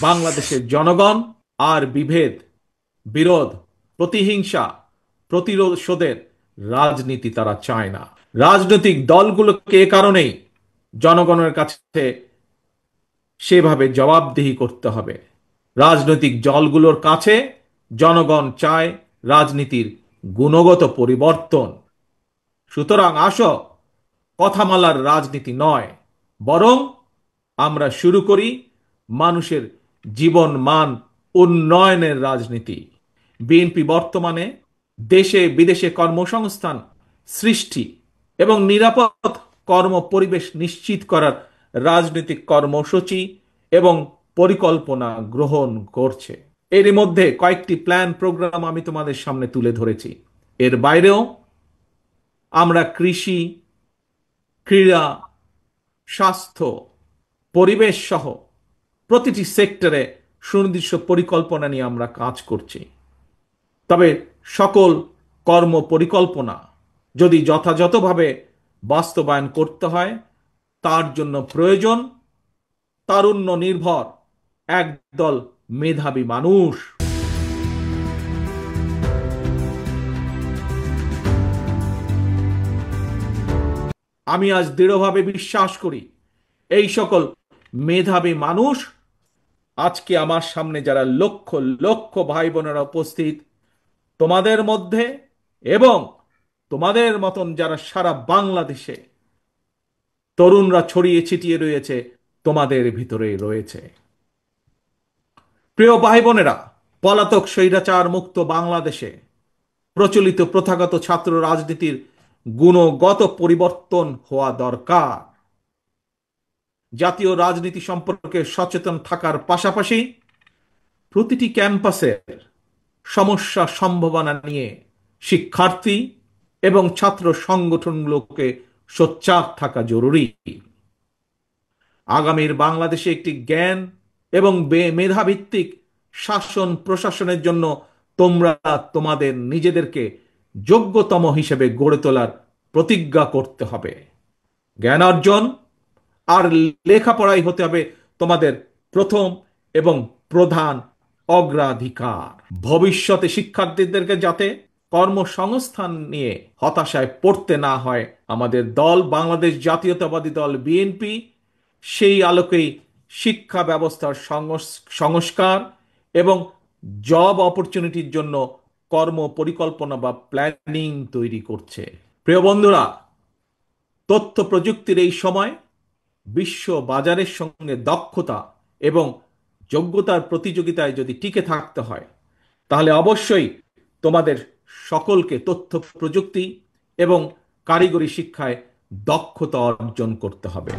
বাংলাদেশের জনগণ আর বিভেদ, বিরোধ, প্রতিহিংসা, প্রতিশোধের রাজনীতি তারা চায় না। রাজনৈতিক দলগুলোকে এ কারণেই জনগণের কাছে সেভাবে জবাবদিহি করতে হবে। রাজনৈতিক দলগুলোর কাছে জনগণ চায় রাজনীতির গুণগত পরিবর্তন। সুতরাং আসো, কথামালার রাজনীতি নয়, বরং আমরা শুরু করি মানুষের জীবন মান উন্নয়নের রাজনীতি। বিএনপি বর্তমানে দেশে বিদেশে কর্মসংস্থান সৃষ্টি এবং নিরাপদ কর্ম পরিবেশ নিশ্চিত করার রাজনৈতিক কর্মসূচি এবং পরিকল্পনা গ্রহণ করছে। এর মধ্যে কয়েকটি প্ল্যান প্রোগ্রাম আমি তোমাদের সামনে তুলে ধরেছি। এর বাইরেও আমরা কৃষি, ক্রীড়া, স্বাস্থ্য, পরিবেশ সহ প্রতিটি সেক্টরে সুনির্দিষ্ট পরিকল্পনা নিয়ে আমরা কাজ করছি। তবে সকল কর্ম পরিকল্পনা যদি যথাযথভাবে বাস্তবায়ন করতে হয়, তার জন্য প্রয়োজন তারুণ্য নির্ভর একদল মেধাবী মানুষ। আমি আজ দৃঢ়ভাবে বিশ্বাস করি এই সকল মেধাবী মানুষ আজকে আমার সামনে যারা লক্ষ লক্ষ ভাই বোনেরা উপস্থিত, তোমাদের মধ্যে এবং তোমাদের মতন যারা সারা বাংলাদেশে তরুণরা ছড়িয়ে ছিটিয়ে রয়েছে, তোমাদের ভিতরে রয়েছে। প্রিয় ভাই বোনেরা, পলাতক স্বৈরাচার মুক্ত বাংলাদেশে প্রচলিত প্রথাগত ছাত্র রাজনীতির গুণগত পরিবর্তন হওয়া দরকার। জাতীয় রাজনীতি সম্পর্কে সচেতন থাকার পাশাপাশি প্রতিটি ক্যাম্পাসের সমস্যা সম্ভাবনা নিয়ে শিক্ষার্থী এবং ছাত্র সংগঠনগুলোকে সোচ্চার থাকা জরুরি। আগামীর বাংলাদেশে একটি জ্ঞান এবং মেধাভিত্তিক শাসন প্রশাসনের জন্য তোমরা তোমাদের নিজেদেরকে যোগ্যতম হিসেবে গড়ে তোলার প্রতিজ্ঞা করতে হবে। জ্ঞান অর্জন আর লেখাপড়াই হতে হবে তোমাদের প্রথম এবং প্রধান অগ্রাধিকার। ভবিষ্যতে শিক্ষার্থীদেরকে যাতে কর্মসংস্থান নিয়ে হতাশায় পড়তে না হয়, আমাদের দল বাংলাদেশ জাতীয়তাবাদী দল বিএনপি সেই আলোকেই শিক্ষা ব্যবস্থার সংস্কার এবং জব অপরচুনিটির জন্য কর্ম পরিকল্পনা বা প্ল্যানিং তৈরি করছে। প্রিয় বন্ধুরা, তথ্য প্রযুক্তির এই সময় বিশ্ব বাজারের সঙ্গে দক্ষতা এবং যোগ্যতার প্রতিযোগিতায় যদি টিকে থাকতে হয়, তাহলে অবশ্যই তোমাদের সকলকে তথ্য প্রযুক্তি এবং কারিগরি শিক্ষায় দক্ষতা অর্জন করতে হবে।